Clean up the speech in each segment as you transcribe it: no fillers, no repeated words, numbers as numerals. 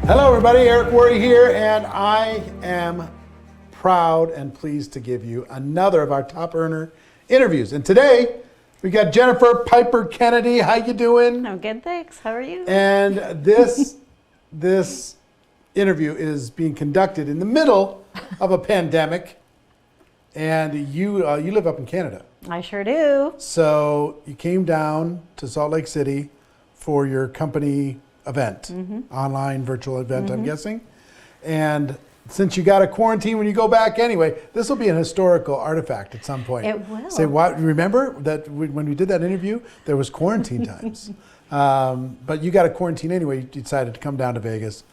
Hello everybody, Eric Worre here, and I am proud and pleased to give you another of our top earner interviews. And today, we got Jennifer Piper Kennedy. How you doing? I'm good, thanks. How are you? And this interview is being conducted in the middle of a pandemic, and you live up in Canada. I sure do. So you came down to Salt Lake City for your company event, online virtual event, I'm guessing. And since you got a quarantine when you go back anyway, this will be an historical artifact at some point. It will. Say, what? Remember that when we did that interview, there was quarantine times. But you got a quarantine anyway. You decided to come down to Vegas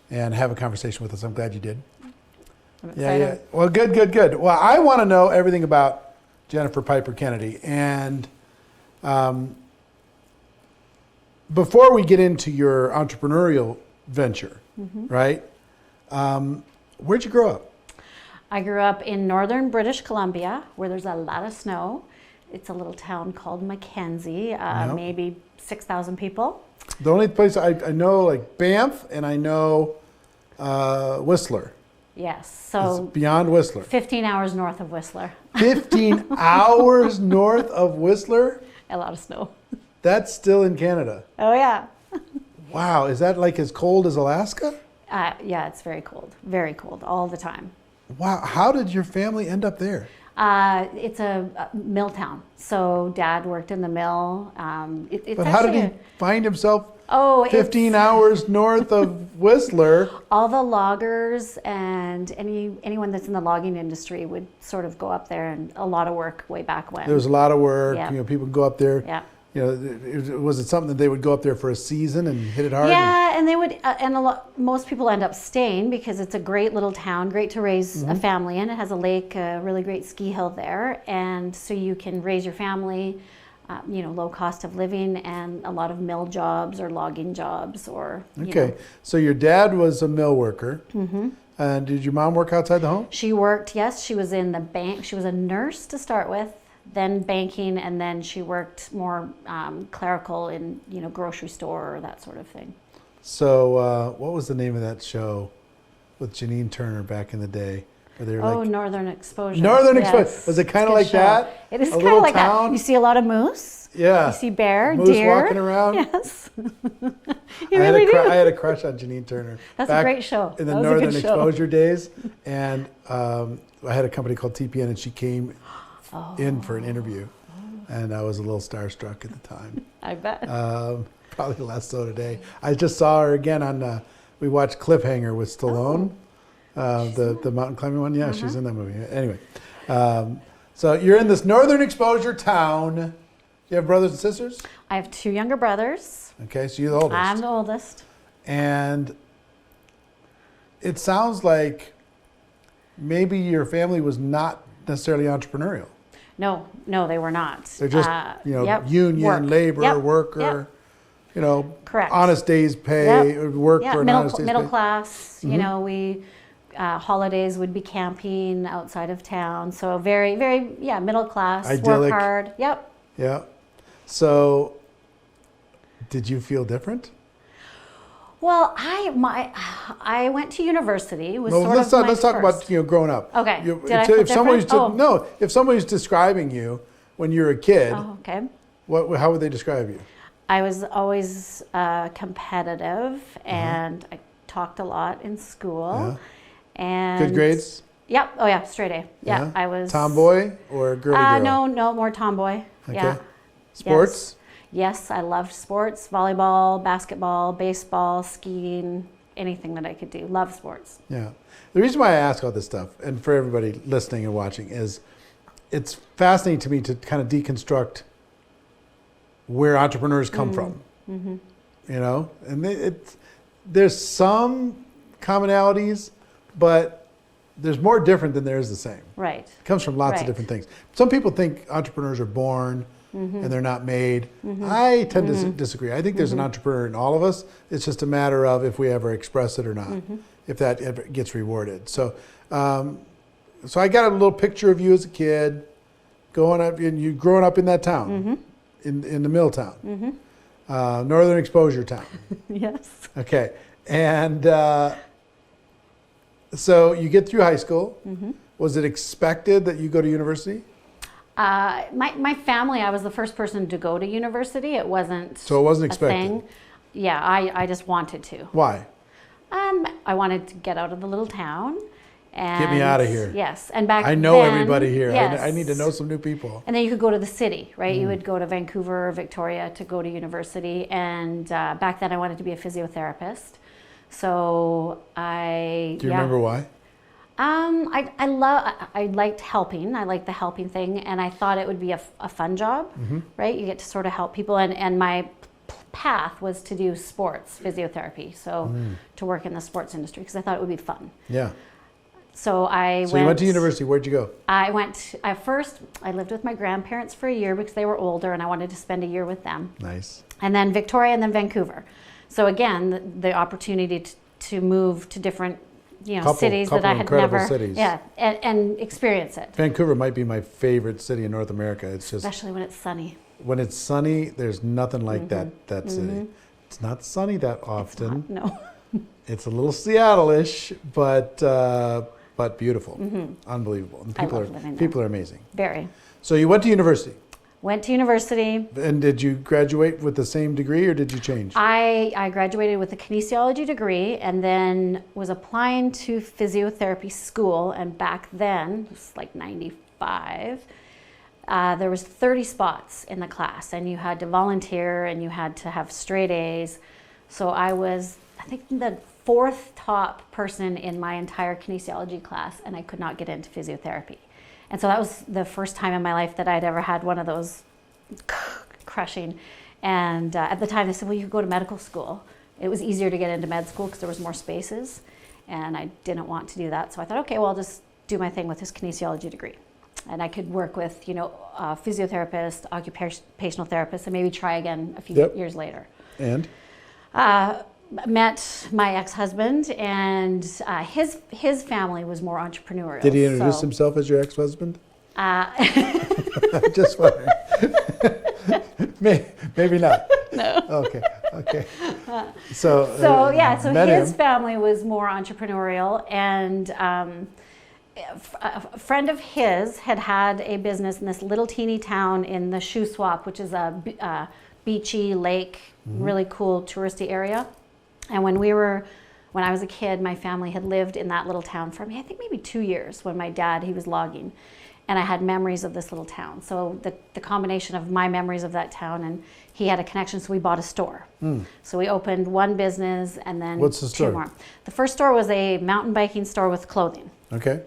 and have a conversation with us. I'm glad you did. I'm excited. Yeah. Well, good. Well, I want to know everything about Jennifer Piper Kennedy. And before we get into your entrepreneurial venture, right? Where'd you grow up? I grew up in northern British Columbia, where there's a lot of snow. It's a little town called Mackenzie, maybe 6,000 people. The only place I know, like Banff, and I know Whistler. Yes, so It's beyond Whistler. 15 hours north of Whistler. 15 hours north of Whistler? A lot of snow. That's still in Canada. Oh yeah. Wow, is that like as cold as Alaska? Yeah, it's very cold all the time. Wow, how did your family end up there? It's a mill town, so Dad worked in the mill. But how did he find himself 15 it's hours north of Whistler? all the loggers and anyone that's in the logging industry would sort of go up there, and a lot of work way back when. There was a lot of work. Yeah. You know, people would go up there. Yeah. You know, was it something that they would go up there for a season and hit it hard? Yeah, and they would, most people end up staying because it's a great little town, great to raise a family in. It has a lake, a really great ski hill there, and so you can raise your family, low cost of living, and a lot of mill jobs or logging jobs or. Okay, so your dad was a mill worker. And did your mom work outside the home? She worked, yes, she was in the bank. She was a nurse to start with, then banking, and then she worked more clerical in, grocery store or that sort of thing. So what was the name of that show with Janine Turner back in the day? Where they were Northern Exposure. Northern Yes. Exposure. Was it kind of like show. that? It is A kind little of like town? that. You see a lot of moose. Yeah. You see bear, Moose deer. walking around. Yes. I do. had a crush on Janine Turner. That's back a great show. In the That was a Northern good show. Exposure days. And I had a company called TPN, and she came in for an interview. And I was a little starstruck at the time. I bet. Probably less so today. I just saw her again on, we watched Cliffhanger with Stallone, the mountain climbing one. Yeah, she's in that movie. Anyway, so you're in this Northern Exposure town. You have brothers and sisters? I have 2 younger brothers. Okay, so you're the oldest. I'm the oldest. And it sounds like maybe your family was not necessarily entrepreneurial. No, they were not. They're just, union, work. labor, worker, Correct. honest days pay, work for an honest day's middle pay. class. We holidays would be camping outside of town. So very, very, middle class. Idyllic. Work hard. Yep. Yeah. So, did you feel different? Well, I went to university. Let's talk about growing up. Okay. If I feel different? If somebody's describing you when you're a kid, okay. How would they describe you? I was always competitive, and I talked a lot in school. Yeah. And Good grades? Yep. Oh yeah, straight A. Yeah, I was. Tomboy or girly girl? No, more tomboy. Okay. Yeah. Sports? Yes, I loved sports, volleyball, basketball, baseball, skiing, anything that I could do. Love sports. Yeah. The reason why I ask all this stuff, and for everybody listening and watching, is it's fascinating to me to kind of deconstruct where entrepreneurs come from. And there's some commonalities, but there's more different than there is the same. Right. It comes from lots of different things. Some people think entrepreneurs are born and they're not made. I tend to disagree. I think there's an entrepreneur in all of us. It's just a matter of if we ever express it or not, if that ever gets rewarded. So I got a little picture of you as a kid growing up in that town, in the mill town, Northern Exposure town. Yes. Okay. And so you get through high school. Was it expected that you go to university? My family, I was the first person to go to university. It wasn't So it wasn't a expected. thing. Yeah, I just wanted to. Why? I wanted to get out of the little town. And Get me out of here. Yes, and back I know then, everybody here. Yes. I need to know some new people. And then you could go to the city, right? You would go to Vancouver or Victoria to go to university. And back then I wanted to be a physiotherapist. So Do you remember why? I liked helping. I liked the helping thing. And I thought it would be a fun job, right? You get to sort of help people. And my path was to do sports physiotherapy. So to work in the sports industry because I thought it would be fun. Yeah. So you went to university. Where'd you go? I lived with my grandparents for a year because they were older and I wanted to spend a year with them. Nice. And then Victoria and then Vancouver. So again, the opportunity to move to different cities that I had never, cities. Yeah, and experience it. Vancouver might be my favorite city in North America. It's just Especially when it's sunny. when it's sunny, there's nothing like that city. It's not sunny that often. No. It's a little Seattle-ish, but beautiful, unbelievable. And people are amazing. Very. So you went to university. Went to university. And did you graduate with the same degree or did you change? I graduated with a kinesiology degree and then was applying to physiotherapy school. And back then, it was like 95, there was 30 spots in the class and you had to volunteer and you had to have straight A's. So I was, I think, the fourth top person in my entire kinesiology class and I could not get into physiotherapy. And so that was the first time in my life that I'd ever had one of those crushing. And at the time they said, well, you could go to medical school. It was easier to get into med school because there was more spaces. And I didn't want to do that. So I thought, okay, well, I'll just do my thing with this kinesiology degree. And I could work with, physiotherapist, occupational therapist, and maybe try again a few years later. And? Met my ex-husband, and his family was more entrepreneurial. Did he introduce himself as your ex-husband? Just wondering. Maybe not. No. Okay. So his family was more entrepreneurial, and a friend of his had a business in this little teeny town in the Shoe Swap, which is a beachy lake, really cool touristy area. And when I was a kid, my family had lived in that little town for I think maybe 2 years when my dad, he was logging. And I had memories of this little town. So the combination of my memories of that town and he had a connection, so we bought a store. So we opened one business and then What's the store? 2 more. The first store was a mountain biking store with clothing. Okay.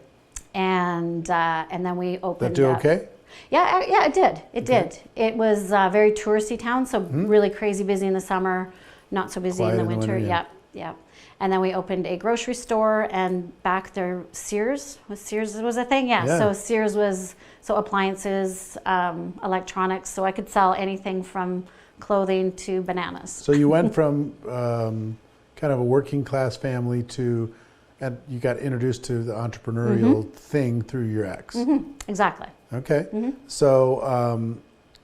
And then we opened That do okay? Yeah, it did. It did. It was a very touristy town, so really crazy busy in the summer, not so busy in the winter. Yep. And then we opened a grocery store, and back there, Sears was a thing. Yeah. So Sears was appliances, electronics. So I could sell anything from clothing to bananas. So you went from kind of a working class family to, and you got introduced to the entrepreneurial thing through your ex. Exactly. Okay. So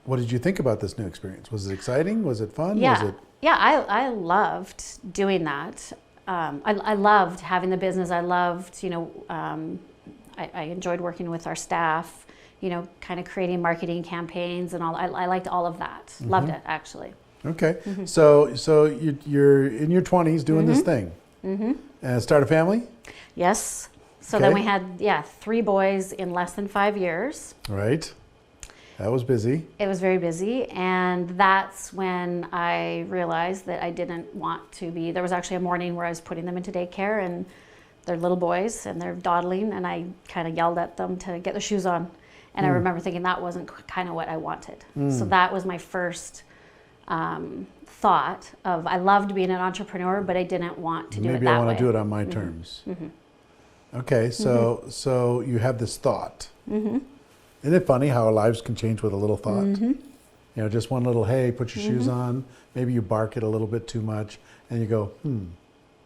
what did you think about this new experience? Was it exciting? Was it fun? Yeah. I loved doing that. I loved having the business. I loved, I enjoyed working with our staff, kind of creating marketing campaigns and all. I liked all of that. Loved it, actually. Okay. So you're in your 20s doing this thing. Start a family? Yes. So then we had, 3 boys in less than 5 years. Right. That was busy. It was very busy, and that's when I realized that I didn't want to be. There was actually a morning where I was putting them into daycare, and they're little boys, and they're dawdling, and I kind of yelled at them to get their shoes on. And I remember thinking that wasn't kind of what I wanted. So that was my first thought of, I loved being an entrepreneur, but I didn't want to do it that way. Maybe I want to do it on my terms. Okay, so you have this thought. Isn't it funny how our lives can change with a little thought? Just one little, hey, put your shoes on. Maybe you bark it a little bit too much, and you go,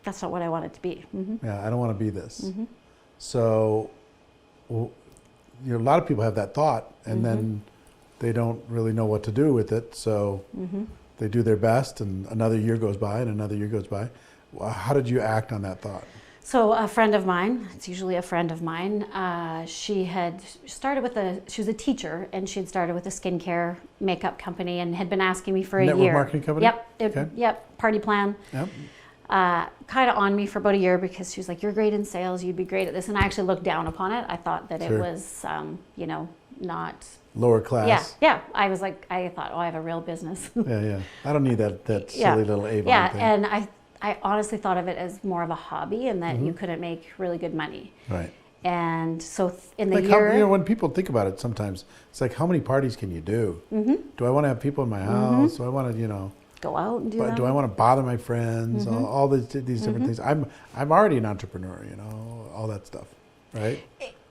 That's not what I want it to be. Yeah, I don't want to be this. So, a lot of people have that thought, and then they don't really know what to do with it. So they do their best, and another year goes by, and another year goes by. How did you act on that thought? So a friend of mine, it's usually a friend of mine, she had started she was a teacher, and she had started with a skincare makeup company and had been asking me for a year. Network marketing company? Yep, yep, Party Plan. Yep. Kind of on me for about a year because she was like, you're great in sales, you'd be great at this. And I actually looked down upon it. I thought that it was, not... Lower class. Yeah. I was like, I thought, I have a real business. Yeah. I don't need that silly little Avon thing. And I honestly thought of it as more of a hobby and that you couldn't make really good money. Right. And so in the like year... how, when people think about it sometimes, it's like, how many parties can you do? Do I want to have people in my house? Do I want to, go out and do that? Do I want to bother my friends? All these different things. I'm already an entrepreneur, all that stuff, right?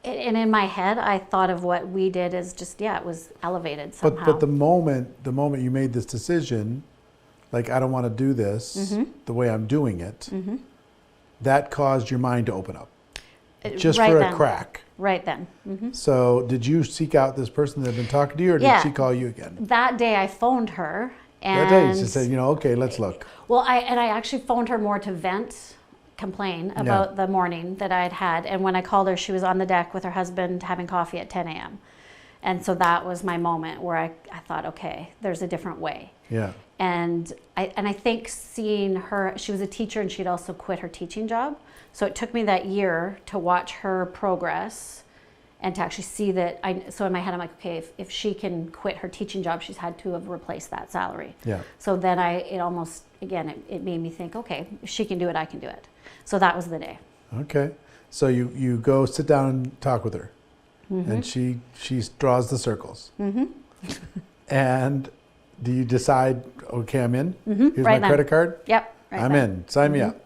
And in my head, I thought of what we did as just, it was elevated somehow. But the moment you made this decision, like, I don't want to do this the way I'm doing it, that caused your mind to open up. Just right for then. a crack. Right then. So did you seek out this person that had been talking to you, or did she call you again? That day I phoned her. And that day she said, okay, let's look. Well, I actually phoned her more to complain about the morning that I had. And when I called her, she was on the deck with her husband having coffee at 10 a.m. And so that was my moment where I thought, okay, there's a different way. Yeah. And I think seeing her, she was a teacher and she'd also quit her teaching job. So it took me that year to watch her progress and to actually see that. So in my head, I'm like, okay, if she can quit her teaching job, she's had to have replaced that salary. Yeah. So then it made me think, okay, if she can do it, I can do it. So that was the day. Okay. So you go sit down and talk with her, and she draws the circles. And do you decide, okay, I'm in? Here's right my credit card? Yep. I'm in. Sign me up.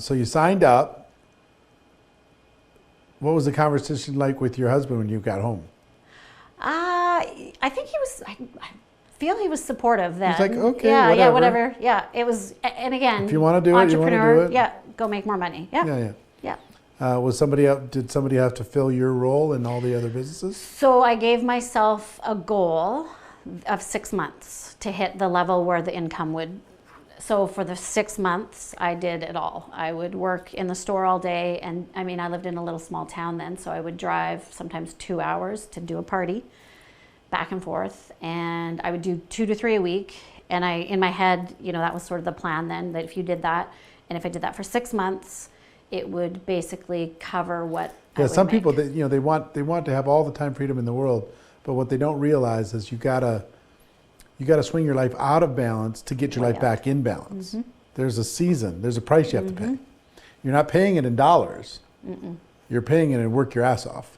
So you signed up. What was the conversation like with your husband when you got home? I think I feel he was supportive then. He's like, okay, yeah, whatever. Yeah, it was, and again, if you want to do it, you want to do it. Yeah, go make more money. Yeah. Did somebody have to fill your role in all the other businesses? So I gave myself a goal of 6 months to hit the level where the income would. So for the 6 months, I did it all. I would work in the store all day, and I lived in a little small town then, so I would drive sometimes 2 hours to do a party, back and forth, and I would do 2 to 3 a week. And in my head, that was sort of the plan then, that if you did that, and if I did that for 6 months, it would basically cover what I would some make. people, they want to have all the time freedom in the world, but what they don't realize is you gotta swing your life out of balance to get your life back in balance. There's a season, there's a price you have to pay. You're not paying it in dollars. You're paying it and work your ass off.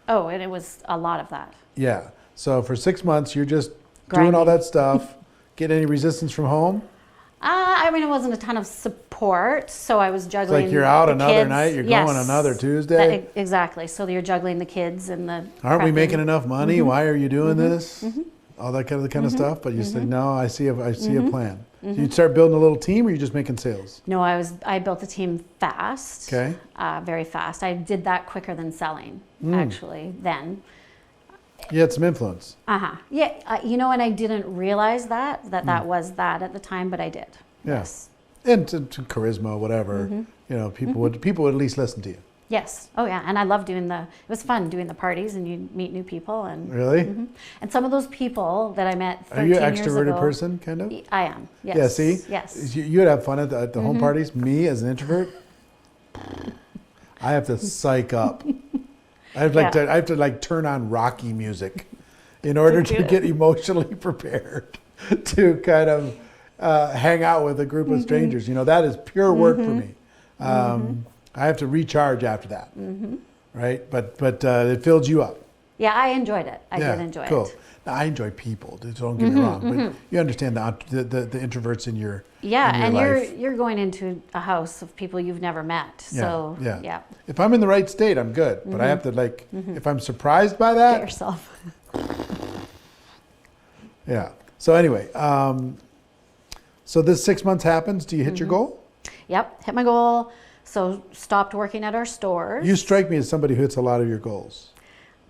Oh, and it was a lot of that. Yeah. So for 6 months, you're just Grinding. doing all that stuff. Get any resistance from home? It wasn't a ton of support, so I was juggling. It's like you're out another kids. night, you're going another Tuesday. Exactly. So you're juggling the kids and the. Aren't we making enough money? Why are you doing this? All that kind of stuff. But you said, no, I see a plan. So you'd start building a little team, or you're just making sales? No, I built a team fast. Okay. Very fast. I did that quicker than selling, actually, then. You had some influence. Yeah, and I didn't realize that was that at the time, but I did. Yeah. Yes. And to charisma, whatever. People would at least listen to you. Yes. Oh yeah, and I love it was fun doing the parties, and you meet new people, and really. And some of those people that I met 13 Are you an years extroverted ago, person, kind of? I am. Yes. Yeah. See. Yes. You would have fun at the home parties. Me as an introvert, I have to psych up. I have to turn on Rocky music in order to get emotionally prepared to kind of hang out with a group of strangers. That is pure work for me. I have to recharge after that, right? But it fills you up. Yeah, I enjoyed it. I did enjoy cool. it. Now, I enjoy people. Don't get me wrong, but you understand the introverts in your life. You're going into a house of people you've never met. So yeah. If I'm in the right state, I'm good. But I have to if I'm surprised by that, get yourself. Yeah. So anyway, so this 6 months happens. Do you hit your goal? Yep, hit my goal. So stopped working at our stores. You strike me as somebody who hits a lot of your goals.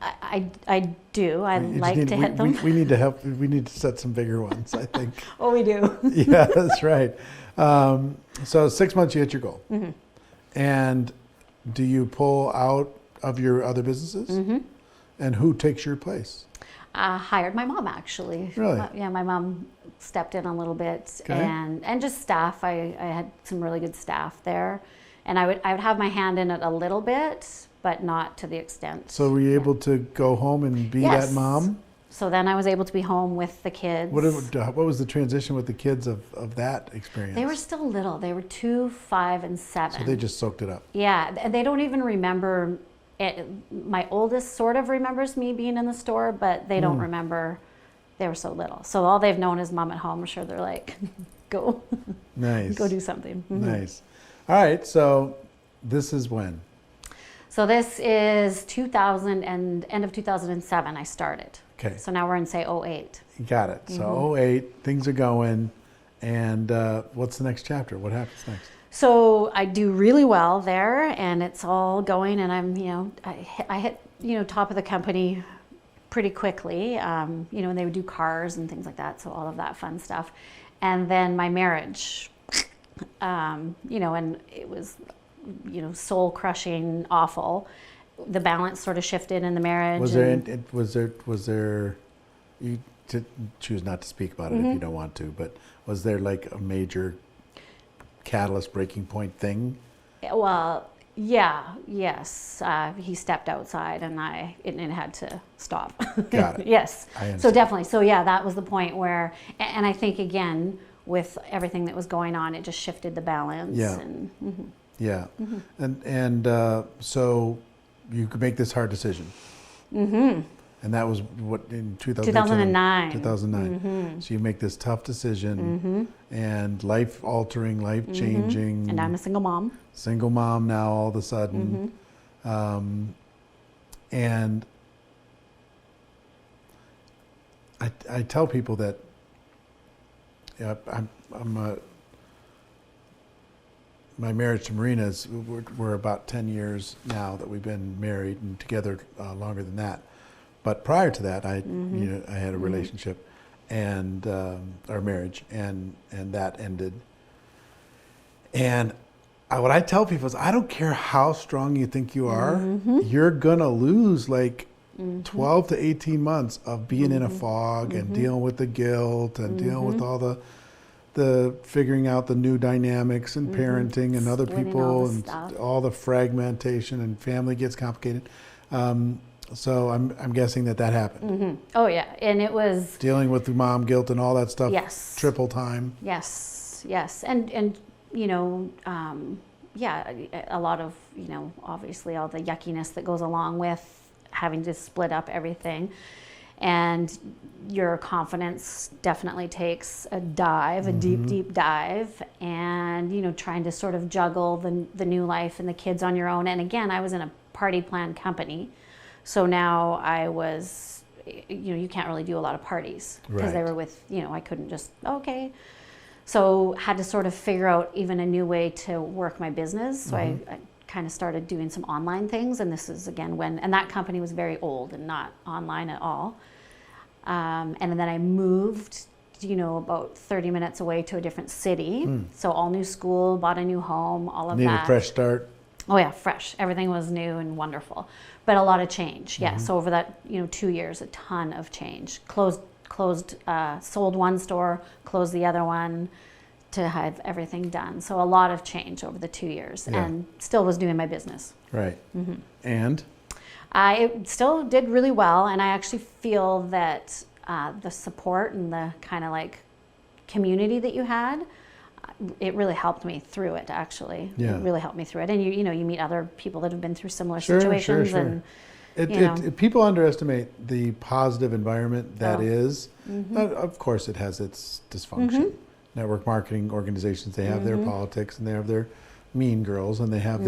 I do. I like to hit them. We need to help. We need to set some bigger ones, I think. Oh, we do. Yeah, that's right. So 6 months, you hit your goal. Mm-hmm. And do you pull out of your other businesses? Mm-hmm. And who takes your place? Hired my mom, actually. Really? Yeah, my mom stepped in a little bit, Okay. and just staff. I had some really good staff there, and I would have my hand in it a little bit, but not to the extent. So were you able to go home and be Yes. that mom? So then I was able to be home with the kids. What was the transition with the kids of that experience? They were still little. They were 2, 5, and 7. So they just soaked it up. Yeah, they don't even remember it. My oldest sort of remembers me being in the store, but they don't remember. They were so little. So all they've known is mom at home. I'm sure they're like, go, Nice. go do something. Mhm. Nice. All right. So this is when? So this is 2000 and end of 2007 I started. Okay. So now we're in, say, 08. Got it. So 08, things are going. And what's the next chapter? What happens next? So I do really well there, and it's all going, and I'm, I hit, top of the company pretty quickly, and they would do cars and things like that, so all of that fun stuff. And then my marriage, and it was, soul crushing, awful. The balance sort of shifted in the marriage. Was there, you choose not to speak about it if you don't want to, but was there like a major catalyst breaking point thing? Well, yes. He stepped outside, and it had to stop. Got it. Yes. I understand. So definitely. So yeah, that was the point where, and I think again with everything that was going on, it just shifted the balance. Yeah. And, Yeah. And so you could make this hard decision. And that was what, in 2009. 2009. So you make this tough decision and life altering, life changing. And I'm a single mom. Single mom now all of a sudden. And I tell people that my marriage to Marina is, we're about 10 years now that we've been married and together longer than that. But prior to that, I had a relationship and our marriage, and that ended. And what I tell people is, I don't care how strong you think you are, you're gonna lose like 12 to 18 months of being in a fog and dealing with the guilt and dealing with all the figuring out the new dynamics and parenting and other Splitting people all the and stuff. all the fragmentation, and family gets complicated. So I'm guessing that happened. Oh yeah, and it was Dealing with the mom guilt and all that stuff. Yes. Triple time. yes, and a lot of obviously all the yuckiness that goes along with having to split up everything, and your confidence definitely takes a dive, a deep dive, and trying to sort of juggle the new life and the kids on your own. And again, I was in a party plan company, so now I was, you can't really do a lot of parties because they Right. were with, I couldn't just, okay. So had to sort of figure out even a new way to work my business. So I kind of started doing some online things, and this is again and that company was very old and not online at all. And then I moved, about 30 minutes away to a different city. So all new school, bought a new home, all of Need that. a fresh start. Oh yeah, fresh. Everything was new and wonderful, but a lot of change. Yeah. So over that 2 years, a ton of change. Sold one store, closed the other one to have everything done. So a lot of change over the 2 years, Yeah. and still was doing my business. Right. And I still did really well, and I actually feel that the support and the kind of like community that you had, it really helped me through it. Actually, Yeah. it really helped me through it. And you meet other people that have been through similar Sure, situations, sure. and People underestimate the positive environment that Oh. is. Of course, it has its dysfunction. Network marketing organizations, they have their politics, and they have their mean girls, and they have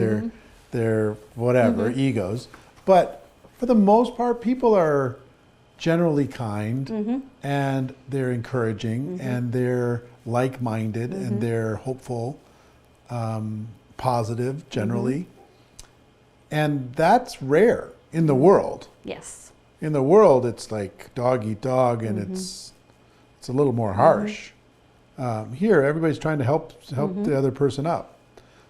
their whatever egos. But for the most part, people are generally kind, and they're encouraging, and they're like-minded, and they're hopeful, positive generally. And that's rare. in the world. Yes. In the world, it's like dog eat dog, and it's a little more harsh. Here, everybody's trying to help the other person up.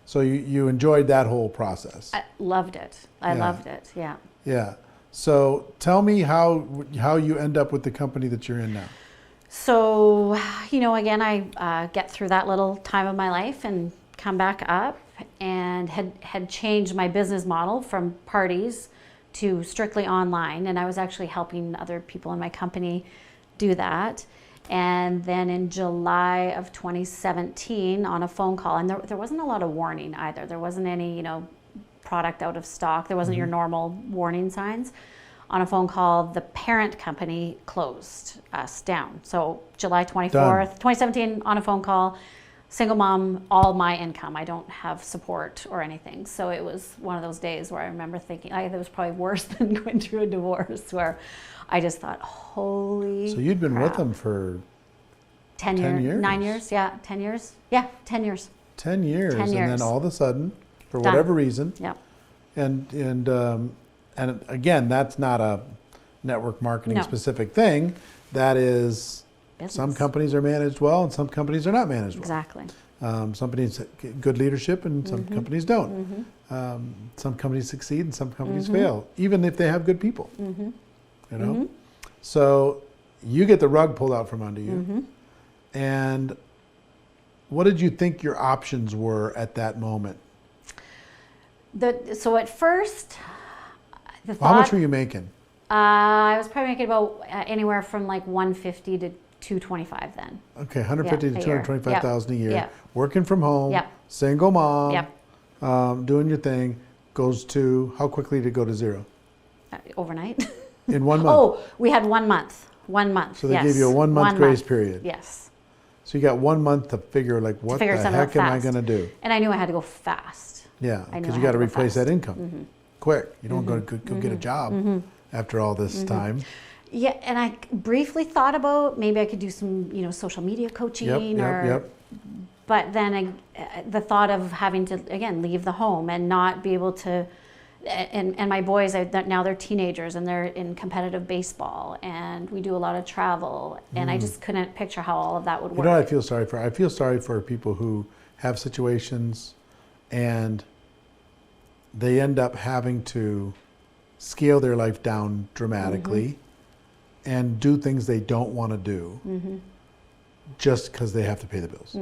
So you enjoyed that whole process. I loved it. I loved it. Yeah. Yeah. So tell me how you end up with the company that you're in now. So, again, I get through that little time of my life and come back up, and had changed my business model from parties to strictly online. And I was actually helping other people in my company do that. And then in July of 2017, on a phone call, and there wasn't a lot of warning either. There wasn't any, product out of stock. There wasn't your normal warning signs. On a phone call, the parent company closed us down. So July 24th, 2017, on a phone call, single mom, all my income. I don't have support or anything. So it was one of those days where I remember thinking, it was probably worse than going through a divorce, where I just thought, holy So you'd been crap. with them for 10 years? 9 years, yeah, 10 years. Yeah, 10 years. 10 years. 10 And years. then all of a sudden, for Done. whatever reason, Yeah. and again, that's not a network marketing No. specific thing. That is, Business. some companies are managed well and some companies are not managed well. Exactly. Some companies get good leadership and some companies don't. Some companies succeed and some companies fail, even if they have good people. You know? So you get the rug pulled out from under you. And what did you think your options were at that moment? So at first, the How much thought, were you making? I was probably making about anywhere from like 150 to 225 then. Okay, 150 Yeah, to a year. 225,000 a year. Yep. Working from home, Yep. single mom, Yep. doing your thing, goes to, how quickly did it go to zero? Overnight. In 1 month. Oh, we had 1 month. 1 month. So they yes. gave you a 1 month grace period. Yes. So you got 1 month to figure like, what the figure something out heck am I fast. going to do? And I knew I had to go fast. Yeah, I knew because I you had got to to go replace fast. that income quick. You don't go get a job after all this time. Yeah, and I briefly thought about maybe I could do some, social media coaching Yep. But then the thought of having to, again, leave the home and not be able to, and my boys, now they're teenagers and they're in competitive baseball and we do a lot of travel and I just couldn't picture how all of that would You work. know what I feel sorry for? I feel sorry for people who have situations and they end up having to scale their life down dramatically and do things they don't want to do just because they have to pay the bills.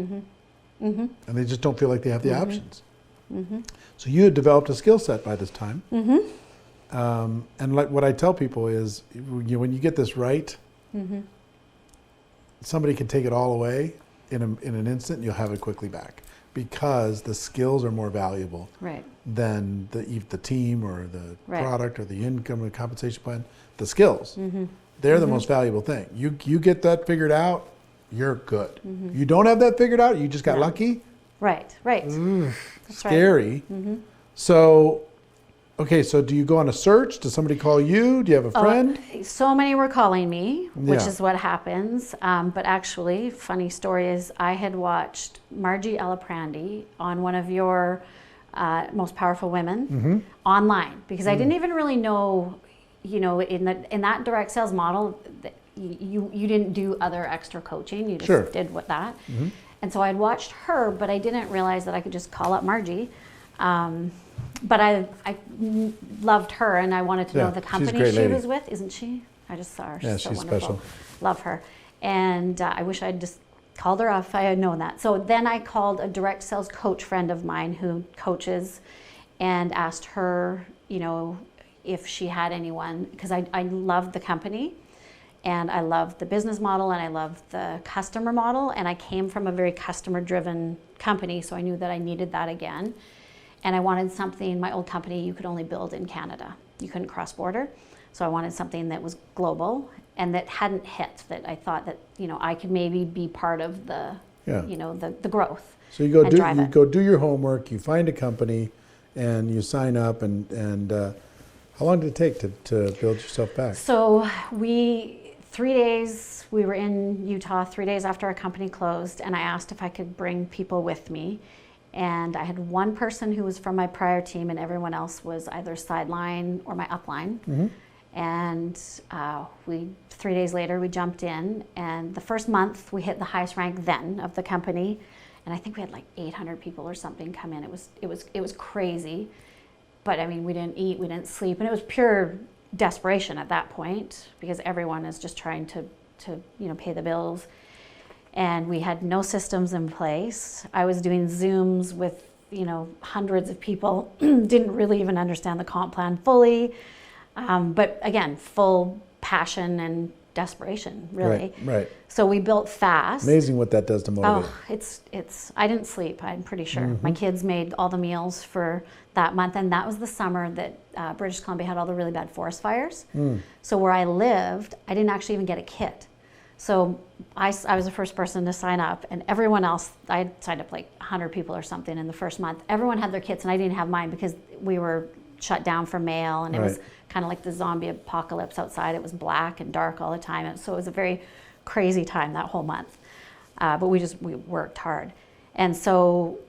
And they just don't feel like they have the options. So you had developed a skill set by this time. And like what I tell people is, when you get this right, somebody can take it all away in an instant, and you'll have it quickly back because the skills are more valuable Right. than the team or the Right. product or the income or the compensation plan. The skills, they're the most valuable thing. You get that figured out, you're good. You don't have that figured out, you just got No. lucky. Right. That's right. Scary. So, okay, so do you go on a search? Does somebody call you? Do you have a friend? So many were calling me, which Yeah. is what happens. But actually, funny story is I had watched Margie Elaprandi on one of your Most Powerful Women online because I didn't even really know, in that direct sales model, you didn't do other extra coaching. You just Sure. did that. And so I'd watched her, but I didn't realize that I could just call up Margie. But I loved her, and I wanted to Yeah, know the she's a company great she lady. was with. Isn't she? I just saw her. Yeah, She's so she's wonderful. special. Love her. And I wish I'd just called her if I had known that. So then I called a direct sales coach friend of mine who coaches and asked her, if she had anyone, because I loved the company. And I loved the business model and I loved the customer model. And I came from a very customer driven company, so I knew that I needed that again. And I wanted something, my old company, you could only build in Canada. You couldn't cross border. So I wanted something that was global and that hadn't hit, that I thought that, I could maybe be part of the, Yeah. the growth. So you go and drive it. go do your homework, you find a company, and you sign up. And how long did it take to build yourself back? So 3 days, we were in Utah 3 days after our company closed, and I asked if I could bring people with me. And I had one person who was from my prior team, and everyone else was either sideline or my upline. And 3 days later, we jumped in, and the first month we hit the highest rank then of the company, and I think we had like 800 people or something come in. It was crazy, but I mean, we didn't eat, we didn't sleep, and it was pure desperation at that point because everyone is just trying to pay the bills. And we had no systems in place. I was doing Zooms with hundreds of people, didn't really even understand the comp plan fully. But again, full passion and desperation, really. Right. So we built fast. Amazing what that does to motivate. It's. I didn't sleep, I'm pretty sure. My kids made all the meals for that month, and that was the summer that British Columbia had all the really bad forest fires. So where I lived, I didn't actually even get a kit. So I was the first person to sign up, and everyone else, I had signed up like 100 people or something in the first month. Everyone had their kits, and I didn't have mine because we were shut down for mail, and it was kind of like the zombie apocalypse outside. It was black and dark all the time, and so it was a very crazy time that whole month. But we worked hard, and so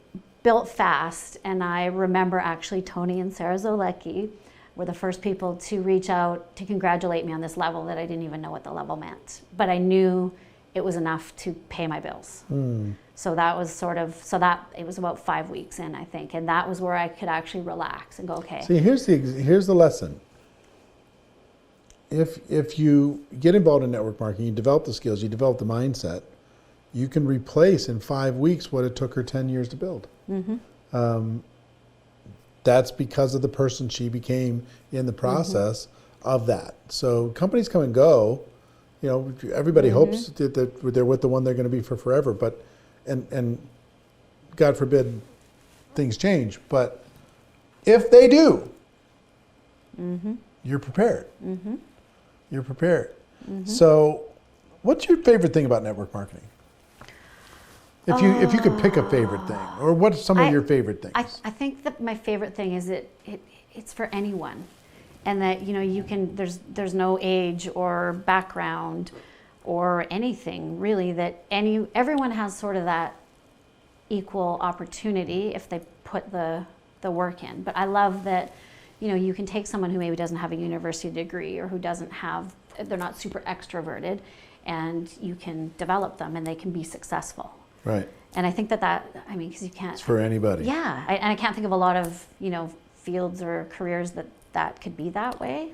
built fast. And I remember actually Tony and Sarah Zolecki were the first people to reach out to congratulate me on this level that I didn't even know what the level meant, but I knew it was enough to pay my bills. So that was it was about 5 weeks in, I think, and that was where I could actually relax and go, okay. See, here's the lesson. If you get involved in network marketing, you develop the skills, you develop the mindset, you can replace in 5 weeks what it took her 10 years to build. That's because of the person she became in the process of that. So companies come and go. Everybody hopes that they're with the one they're going to be for forever. But and God forbid things change. But if they do, you're prepared. You're prepared. So, what's your favorite thing about network marketing? If you could pick a favorite thing, or what's some of your favorite things? I think that my favorite thing is it's for anyone, and that you can there's no age or background or anything really, that everyone has sort of that equal opportunity if they put the work in. But I love that you can take someone who maybe doesn't have a university degree or they're not super extroverted, and you can develop them and they can be successful. Right. And I think because you can't. It's for anybody. Yeah, and I can't think of a lot of fields or careers that could be that way.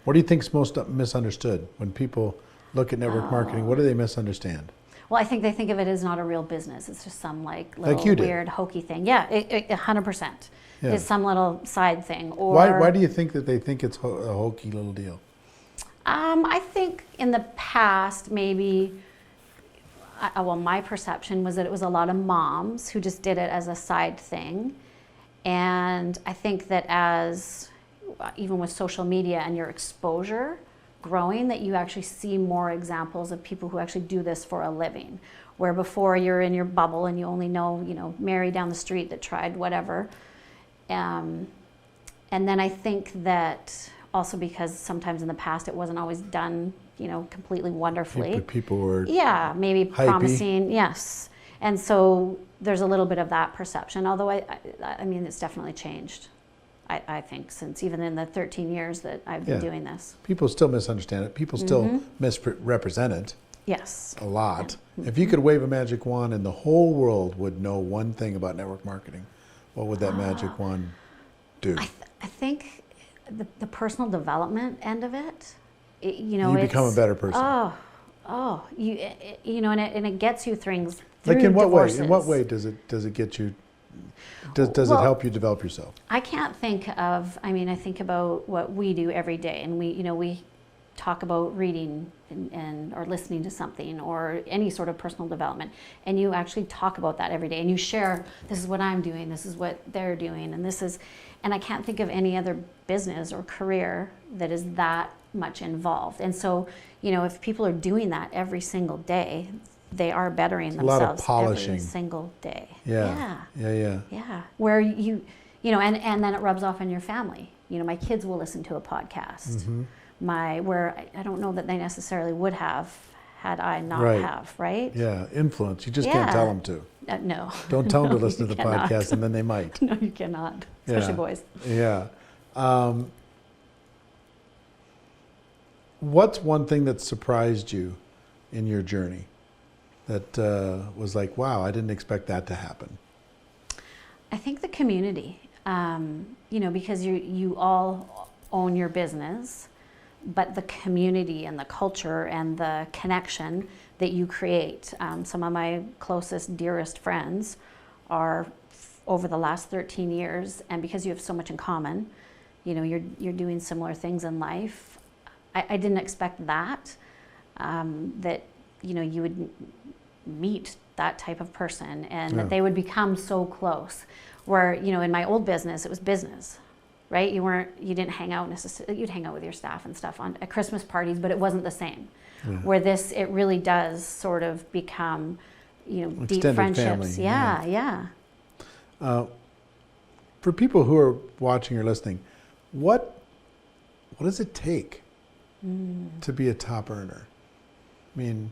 What do you think's most misunderstood when people look at network marketing? What do they misunderstand? Well, I think they think of it as not a real business. It's just some little weird hokey thing. Yeah, 100%. Yeah. It's some little side thing. Or why do you think that they think it's a hokey little deal? I think in the past maybe. My perception was that it was a lot of moms who just did it as a side thing. And I think that even with social media and your exposure growing, that you actually see more examples of people who actually do this for a living. Where before you're in your bubble and you only know, Mary down the street that tried whatever. And then I think that also because sometimes in the past it wasn't always done completely wonderfully. People were maybe hypey. Promising, yes. And so there's a little bit of that perception, although I mean it's definitely changed, I think, since even in the 13 years that I've been doing this. People still misunderstand it. People still misrepresent it. Yes. A lot. If you could wave a magic wand and the whole world would know one thing about network marketing, what would that magic wand do? I think the personal development end of it, you become a better person. And it gets you things. Like in what divorces. way? In what way does it get you? Does it help you develop yourself? I can't think of. I think about what we do every day, and we talk about reading and or listening to something or any sort of personal development, and you actually talk about that every day, and you share. This is what I'm doing. This is what they're doing, and I can't think of any other business or career that is that much involved. And so, if people are doing that every single day, they are bettering themselves. A lot of polishing every single day. Yeah. Where and then it rubs off on your family. My kids will listen to a podcast. Where I don't know that they necessarily would have had I not have, right? Yeah, influence. You just can't tell them to. No. Don't tell them to listen to you the cannot. podcast, and then they might. No, you cannot, especially Yeah. boys. Yeah. What's one thing that surprised you in your journey that was like, wow, I didn't expect that to happen? I think the community, because you all own your business, but the community and the culture and the connection that you create. Some of my closest, dearest friends are over the last 13 years, and because you have so much in common, you're doing similar things in life. I didn't expect that you would meet that type of person and that they would become so close. Where, in my old business, it was business, right? You didn't hang out necessarily, you'd hang out with your staff and stuff at Christmas parties, but it wasn't the same. Yeah. Where it really does sort of become, deep Extended friendships. Family. Yeah. For people who are watching or listening, what does it take to be a top earner? I mean,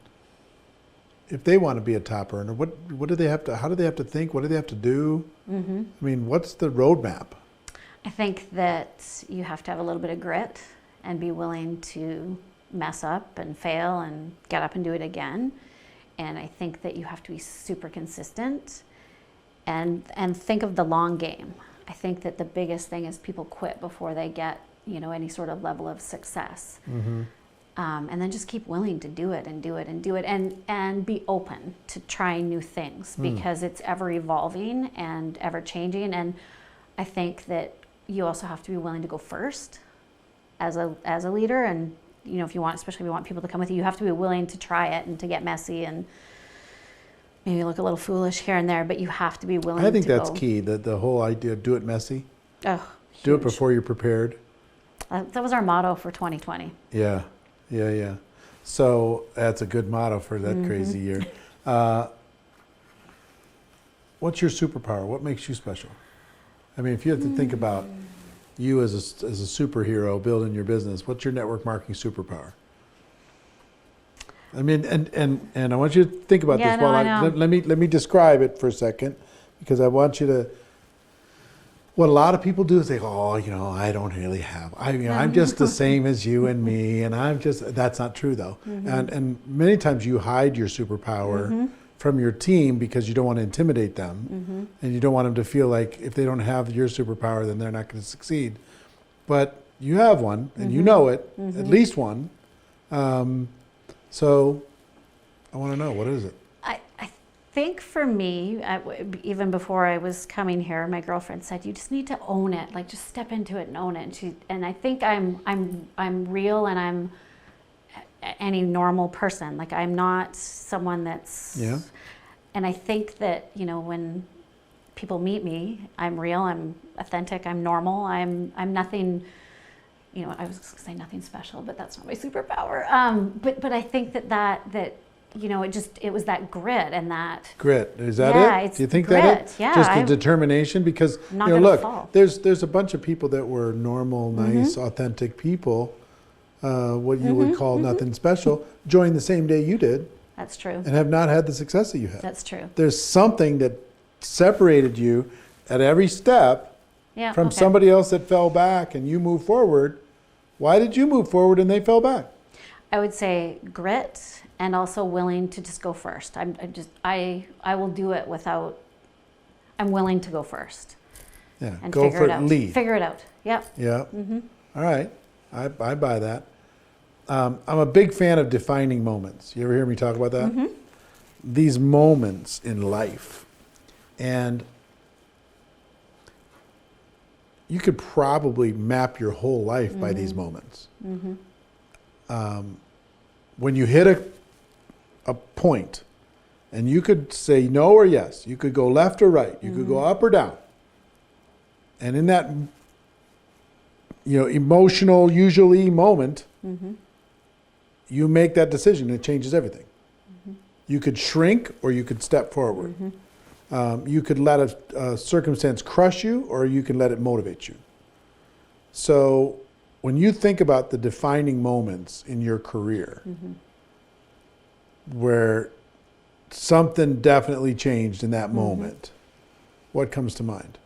if they want to be a top earner, what do they have to? How do they have to think? What do they have to do? Mm-hmm. I mean, what's the roadmap? I think that you have to have a little bit of grit and be willing to mess up and fail and get up and do it again. And I think that you have to be super consistent and think of the long game. I think that the biggest thing is people quit before they get any sort of level of success. Mm-hmm. And then just keep willing to do it and do it and do it and be open to trying new things because it's ever evolving and ever changing. And I think that you also have to be willing to go first as a leader. And especially if you want people to come with you, you have to be willing to try it and to get messy and maybe look a little foolish here and there, but you have to be willing to I think go. that's key, the whole idea of do it messy. Oh, huge. Do it before you're prepared. That was our motto for 2020. Yeah. So that's a good motto for that crazy year. What's your superpower? What makes you special? I mean, if you have to think about you as a superhero building your business, what's your network marketing superpower? I mean, and I want you to think about this. Let me describe it for a second, because I want you to. What a lot of people do is they go, I don't really have. I'm just the same as you and me, and that's not true though. Mm-hmm. And many times you hide your superpower from your team because you don't want to intimidate them, and you don't want them to feel like if they don't have your superpower, then they're not going to succeed. But you have one, and you know it, at least one. So I want to know, what is it? I think for me, even before I was coming here, my girlfriend said, "You just need to own it. Like, just step into it and own it." And I think I'm real, and I'm any normal person. Like, I'm not someone that's. Yeah. And I think that when people meet me, I'm real. I'm authentic. I'm normal. I'm nothing. I was going to say nothing special, but that's not my superpower. But I think that. It was that grit and that. Grit, is that it? Do you think grit. that it? Yeah, just the determination, because fall. there's a bunch of people that were normal, nice, authentic people, what you would call nothing special, joined the same day you did. That's true. And have not had the success that you had. That's true. There's something that separated you at every step from somebody else that fell back and you moved forward. Why did you move forward and they fell back? I would say grit, and also willing to just go first. I will do it without. I'm willing to go first. Yeah, and go figure for it out. lead. Figure it out. Yep. Yeah. All right, I buy that. I'm a big fan of defining moments. You ever hear me talk about that? These moments in life, and you could probably map your whole life by these moments. When you hit a point, and you could say no or yes, you could go left or right, you could go up or down, and in that emotional, usually moment, you make that decision. It changes everything. You could shrink or you could step forward. You could let a circumstance crush you, or you can let it motivate you. So when you think about the defining moments in your career where something definitely changed in that moment. What comes to mind?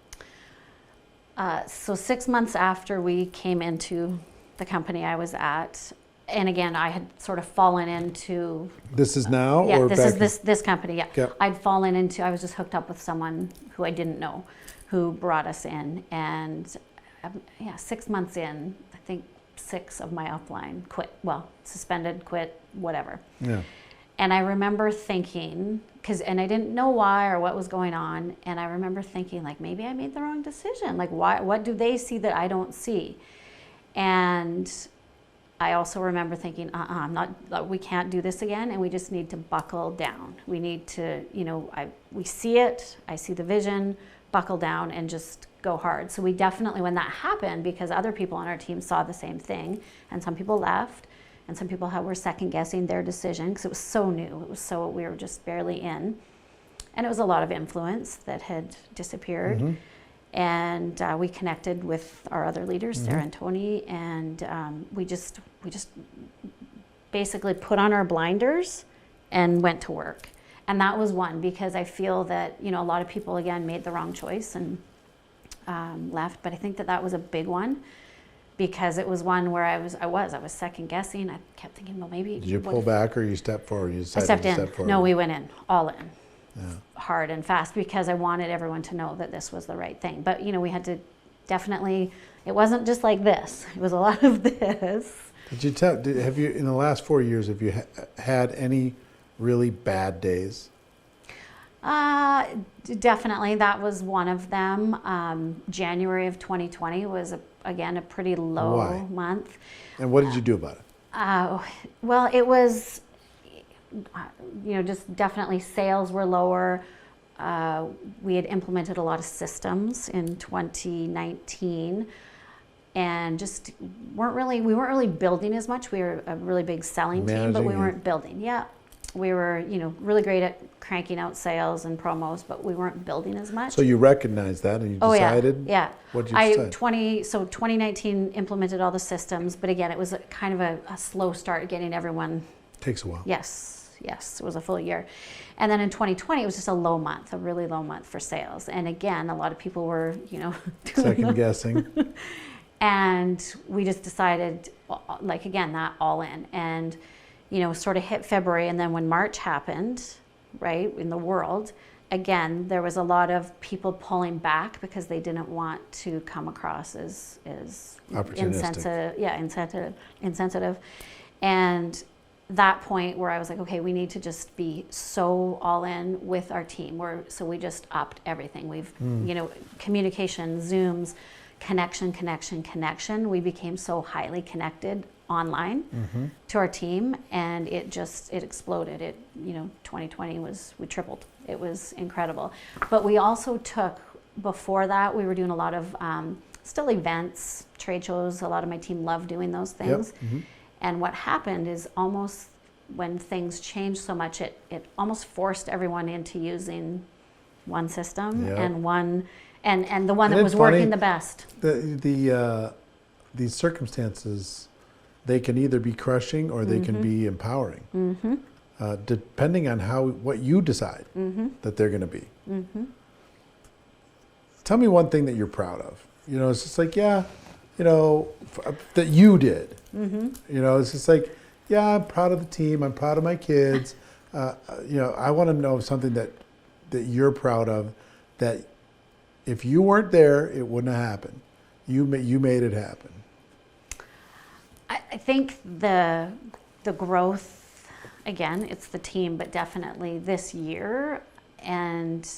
So 6 months after we came into the company I was at, and again, I had sort of fallen into. This is now, Yeah, or this back is this company. Yeah, Yep. I'd fallen into. I was just hooked up with someone who I didn't know, who brought us in, and 6 months in, I think 6 of my upline quit. Well, suspended, quit, whatever. Yeah. And I remember thinking, and I didn't know why or what was going on, and I remember thinking, like, maybe I made the wrong decision. Like, why? What do they see that I don't see? And I also remember thinking, we can't do this again, and we just need to buckle down. We need to, we see it, I see the vision, buckle down and just go hard. So we definitely, when that happened, because other people on our team saw the same thing, and some people left, and some people were second guessing their decision because it was so new. We were just barely in. And it was a lot of influence that had disappeared. And we connected with our other leaders, Sarah and Tony, and we just basically put on our blinders and went to work. And that was one, because I feel that, a lot of people, again, made the wrong choice and left. But I think that was a big one, because it was one where I was second guessing. I kept thinking, well, maybe. Did you pull back or you stepped forward? You decided I stepped to in. step forward. No, we went in, all in. Yeah. Hard and fast, because I wanted everyone to know that this was the right thing. But we had to definitely, it wasn't just like this. It was a lot of this. Have you, in the last 4 years, have you had any really bad days? Definitely, that was one of them. January of 2020 was again a pretty low month. And what did you do about it? Well, it was, just definitely sales were lower. We had implemented a lot of systems in 2019, and just we weren't really building as much. We were a really big selling team, but we weren't building. Yeah, we were, really great at cranking out sales and promos, but we weren't building as much. So you recognized that, and you decided. Yeah. What did you decide? 2019 implemented all the systems, but again, it was kind of a slow start getting everyone. Takes a while. Yes, it was a full year. And then in 2020, it was just a really low month for sales. And again, a lot of people were, second guessing. And we just decided, again, that all in. And, sort of hit February. And then when March happened, right, in the world, again, there was a lot of people pulling back because they didn't want to come across as insensitive. Yeah, insensitive. And that point where I was like, okay, we need to just be so all in with our team. So we just upped everything. We've, communication, Zooms, connection. We became so highly connected online to our team, and it exploded. 2020 we tripled. It was incredible. But we also before that, we were doing a lot of still events, trade shows. A lot of my team loved doing those things. Yep. And what happened is, almost when things changed so much, it almost forced everyone into using one system and one, and the one that was working the best. These circumstances, they can either be crushing or they can be empowering, depending on what you decide that they're going to be. Tell me one thing that you're proud of. It's just like, that you did. It's just like, I'm proud of the team. I'm proud of my kids. I want to know something that you're proud of, that if you weren't there, it wouldn't have happened. You made it happen. I think the growth, again, it's the team, but definitely this year. And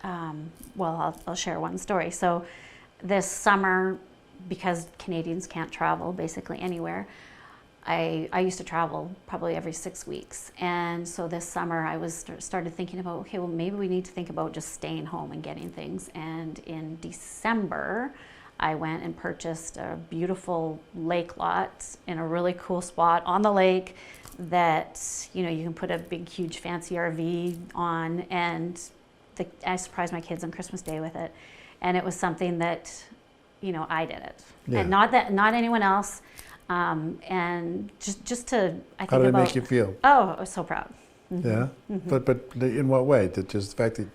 I'll share one story. So this summer, because Canadians can't travel basically anywhere, I used to travel probably every 6 weeks. And so this summer I started thinking about, okay, well, maybe we need to think about just staying home and getting things. And in December, I went and purchased a beautiful lake lot in a really cool spot on the lake that, you can put a big, huge, fancy RV on. And I surprised my kids on Christmas Day with it. And it was something that, I did it. Yeah. And not anyone else. And just to, I think about. How did it make you feel? Oh, I was so proud. Yeah, but in what way? That just the fact that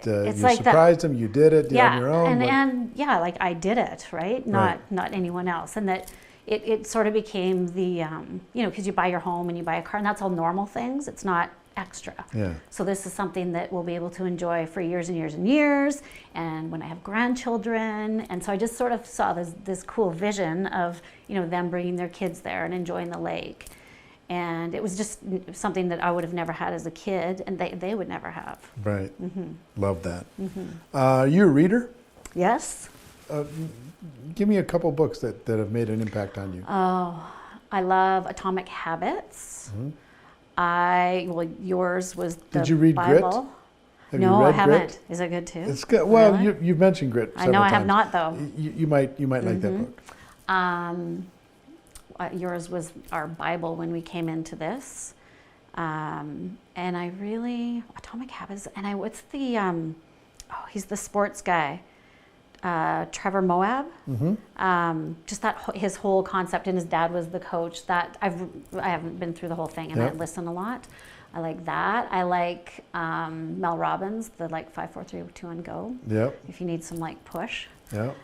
It's you like surprised them, you did it on your own. And yeah, like I did it, right? Not anyone else, and that it sort of became the because you buy your home and you buy a car, and that's all normal things. It's not extra. Yeah. So this is something that we'll be able to enjoy for years and years and years, and when I have grandchildren. And so I just sort of saw this cool vision of them bringing their kids there and enjoying the lake. And it was just something that I would have never had as a kid, and they would never have. Right. Love that. You a reader? Yes. Give me a couple books that have made an impact on you. Oh, I love Atomic Habits. Yours was the Did you read Bible. Grit? No, I haven't. Grit? Is it good too? It's good. Well, Really? you've mentioned Grit I know several I have times. not though. You might like that book. Yours was our Bible when we came into this, and I really Atomic Habits. And what's the he's the sports guy, Trevor Moab. Just his whole concept, and his dad was the coach. That I haven't been through the whole thing, and I listen a lot. I like that. I like Mel Robbins, the 5, 4, 3, 2, 1, go. Yep. If you need some push. Yep.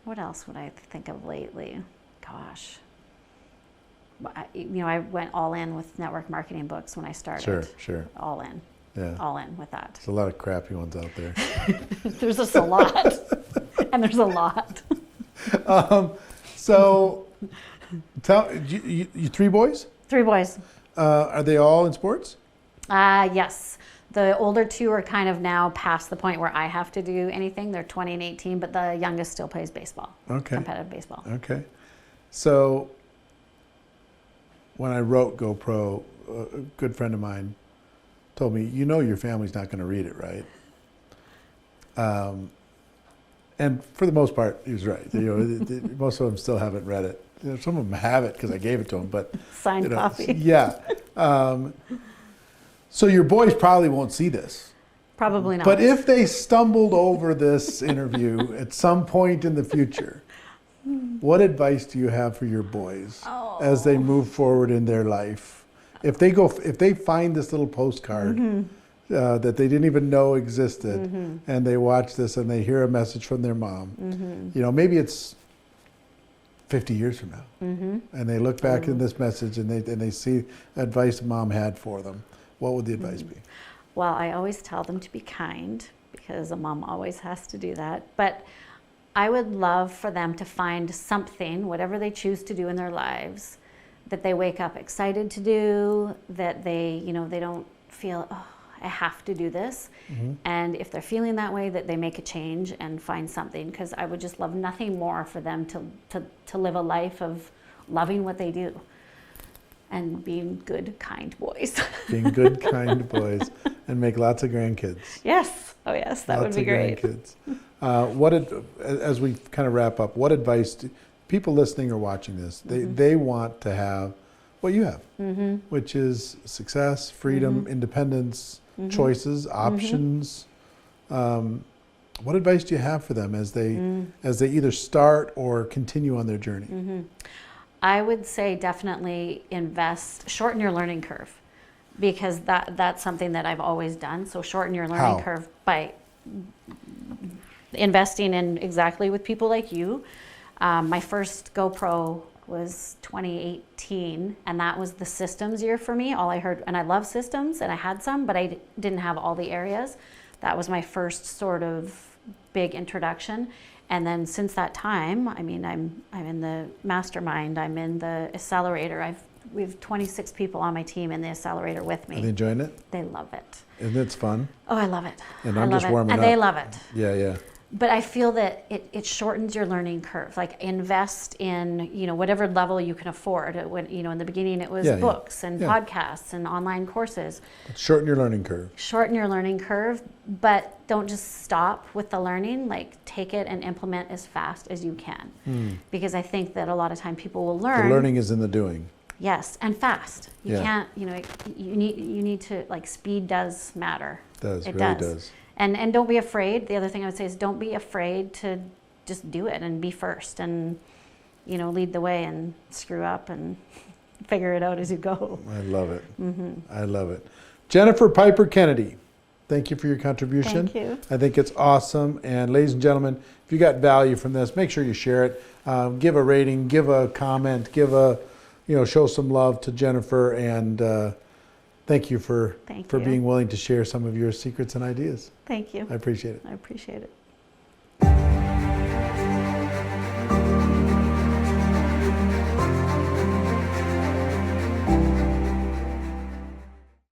What else would I think of lately? Gosh. I went all in with network marketing books when I started. Sure. All in. Yeah. All in with that. There's a lot of crappy ones out there. There's just a lot. And there's a lot. So, tell you 3 boys? 3 boys. Are they all in sports? Yes. The older 2 are kind of now past the point where I have to do anything. They're 20 and 18, but the youngest still plays baseball. Okay. Competitive baseball. Okay. So, when I wrote GoPro, a good friend of mine told me, your family's not going to read it, right? And for the most part, he was right. Most of them still haven't read it. Some of them have it because I gave it to them, but signed copy. Yeah. So your boys probably won't see this. Probably not. But if they stumbled over this interview at some point in the future, what advice do you have for your boys as they move forward in their life? If they find this little postcard that they didn't even know existed, and they watch this and they hear a message from their mom, maybe it's 50 years from now, and they look back in this message and they see advice mom had for them, what would the advice be? Well, I always tell them to be kind because a mom always has to do that. But I would love for them to find something, whatever they choose to do in their lives, that they wake up excited to do, that they don't feel, I have to do this. And if they're feeling that way, that they make a change and find something, because I would just love nothing more for them to live a life of loving what they do and being good, kind boys. Being good, kind boys, and make lots of grandkids. Yes. Oh, yes, that would be great. Grandkids. As we kind of wrap up, what advice do people listening or watching this, they want to have what you have, which is success, freedom, independence, choices, options. What advice do you have for them as they either start or continue on their journey? I would say definitely shorten your learning curve, because that's something that I've always done. So shorten your learning curve by investing in exactly with people like you. My first GoPro was 2018, and that was the systems year for me. All I heard, and I love systems, and I had some, but I didn't have all the areas. That was my first sort of big introduction. And then since that time, I mean, I'm in the mastermind, I'm in the accelerator. We have 26 people on my team in the accelerator with me. Are they enjoying it? They love it. And it's fun? Oh, I love it. And I'm just warming up. And they love it. Yeah. But I feel that it shortens your learning curve. Like, invest in, whatever level you can afford. When, in the beginning it was books and podcasts and online courses. Shorten your learning curve. Shorten your learning curve, but don't just stop with the learning. Like, take it and implement as fast as you can. Because I think that a lot of time people will learn. The learning is in the doing. Yes, and fast. You can't, you need to, speed does matter. It really does. And don't be afraid. The other thing I would say is don't be afraid to just do it and be first and, lead the way and screw up and figure it out as you go. I love it. I love it. Jennifer Piper Kennedy, thank you for your contribution. Thank you. I think it's awesome. And ladies and gentlemen, if you got value from this, make sure you share it. Give a rating, give a comment, show some love to Jennifer. And thank you for being willing to share some of your secrets and ideas. Thank you. I appreciate it. I appreciate it.